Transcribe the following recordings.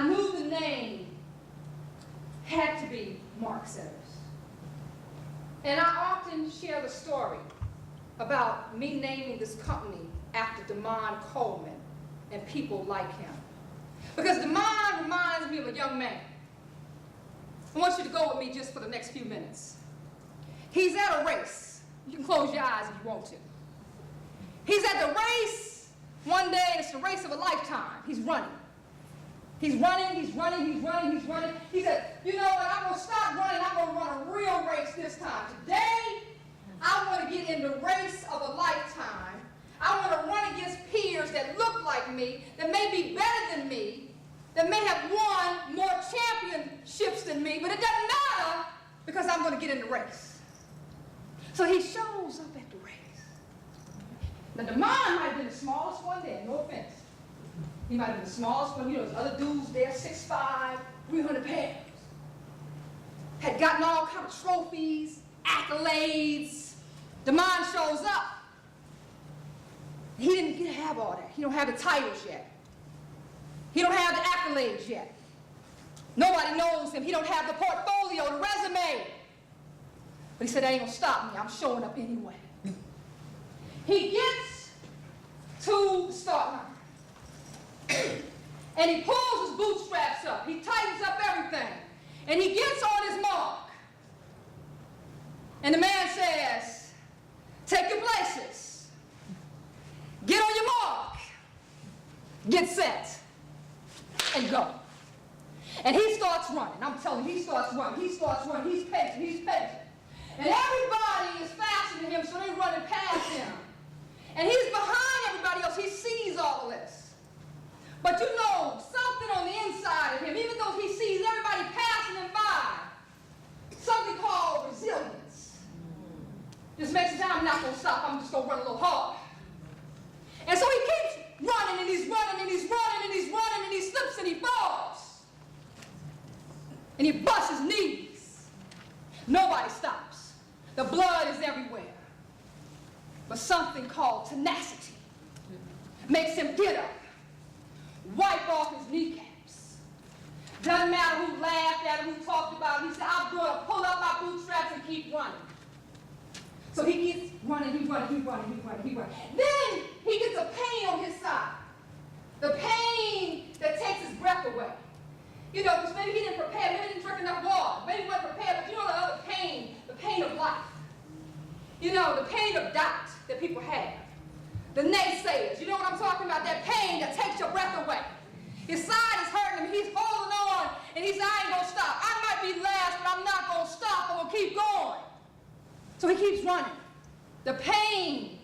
I knew the name had to be Marksetter's. And I often share the story about me naming this company after Damon Coleman and people like him. Because Damon reminds me of a young man. I want you to go with me just for the next few minutes. He's at a race. You can close your eyes if you want to. He's at the race one day, and it's the race of a lifetime. He's running. He's running, he's running, he's running, he's running. He said, you know what, I'm going to stop running. I'm going to run a real race this time. Today, I want to get in the race of a lifetime. I want to run against peers that look like me, that may be better than me, that may have won more championships than me, but it doesn't matter because I'm going to get in the race. So he shows up at the race. Now, the mine might have been the smallest one there, no offense. He might have been the smallest one. You know, there's other dudes there, 6'5", 300 pounds. Had gotten all kind of trophies, accolades. The mine shows up. He didn't get to have all that. He don't have the titles yet. He don't have the accolades yet. Nobody knows him. He don't have the portfolio, the resume. But he said, that ain't gonna stop me. I'm showing up anyway. He gets to the start line. And he pulls his bootstraps up. He tightens up everything. And he gets on his mark. And the man says, take your places. Get on your mark. Get set. And go. And he starts running. I'm telling you, he starts running. He starts running. He's pacing. He's pacing. And everybody is faster than him, so they're running past him. And he's behind everybody else. He sees all of this. But you know, something on the inside of him, even though he sees everybody passing him by, something called resilience. Just makes it sound, I'm not going to stop. I'm just going to run a little hard. And so he keeps running, and he's running, and he's running, and he's running, and he slips, and he falls. And he busts his knees. Nobody stops. The blood is everywhere. But something called tenacity makes him get up, wipe off his kneecaps. Doesn't matter who laughed at him, who talked about him. He said, I'm going to pull up my bootstraps and keep running. So he keeps running, he's running, he's running, he's running, he's running. Then he gets a pain on his side. The pain that takes his breath away. You know, because maybe he didn't prepare, maybe he didn't drink enough water, maybe he wasn't prepared, but you know the other pain, the pain of life. You know, the pain of doubt that people have. The naysayers, you know what I'm talking about? That pain that takes your breath away. His side is hurting him, he's holding on, and he said, I ain't gonna stop. I might be last, but I'm not gonna stop, I'm gonna keep going. So he keeps running. The pain,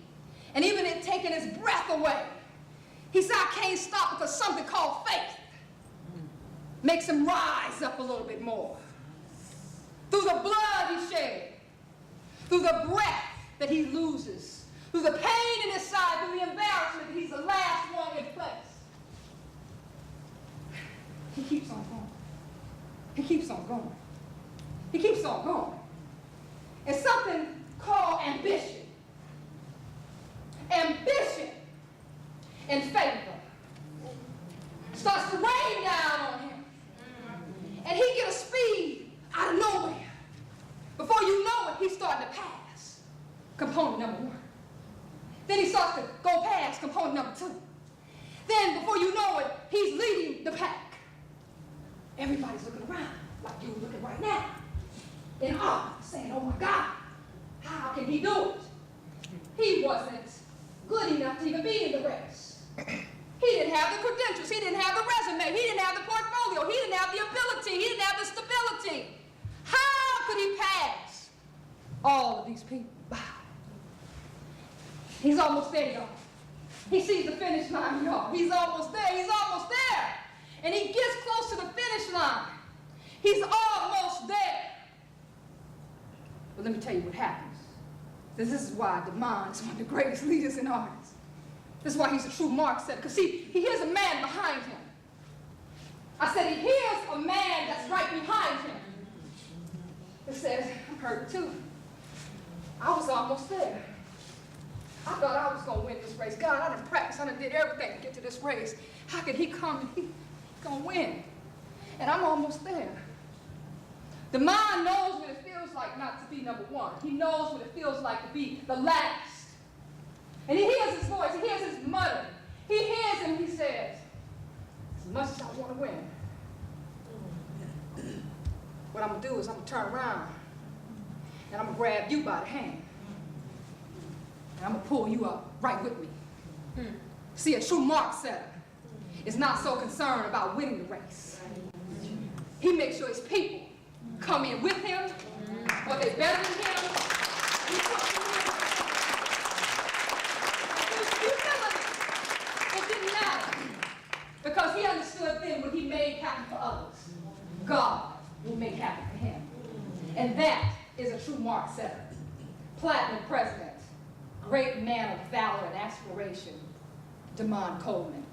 and even it taking his breath away. He said, I can't stop because something called faith makes him rise up a little bit more. Through the blood he shed, through the breath that he loses, through the pain in his side, through the embarrassment that he's the last one in place. He keeps on going. He keeps on going. He keeps on going. It's something called ambition. Ambition and favor starts to rain down on him. And he gets a speed out of nowhere. Before you know it, he's starting to pass component number 1. Then he starts to go past component number 2. Then before you know it, he's leading the pack. Everybody's looking around like you're looking right now. In awe, saying, oh my God, how can he do it? He wasn't good enough to even be in the race. He didn't have the credentials. He didn't have the resume. He didn't have the portfolio. He didn't have the ability. He didn't have the stability. How could he pass all of these people by? He's almost there, y'all. He sees the finish line, y'all. He's almost there. He's almost there. And he gets close to the finish line. He's almost there. But let me tell you what happens. This is why Damon is one of the greatest leaders in artists. This is why he's a true Marksetter. Because see, he hears a man behind him. I said he hears a man that's right behind him. It says, I'm hurting too. I was almost there. I thought I was going to win this race. God, I done practiced. I done did everything to get to this race. How could he come and he's going to win? And I'm almost there. The mind knows what it feels like not to be number one. He knows what it feels like to be the last. And he hears his voice, he hears his muttering. He hears him, he says, as much as I want to win, what I'm going to do is I'm going to turn around and I'm going to grab you by the hand. And I'm going to pull you up right with me. See, a true Marksetter is not so concerned about winning the race. He makes sure his people come in with him, or they're better than him. It didn't matter, because he understood then what he made happen for others, God will make happen for him. And that is a true Marksetter. Platinum president, great man of valor and aspiration, Coleman.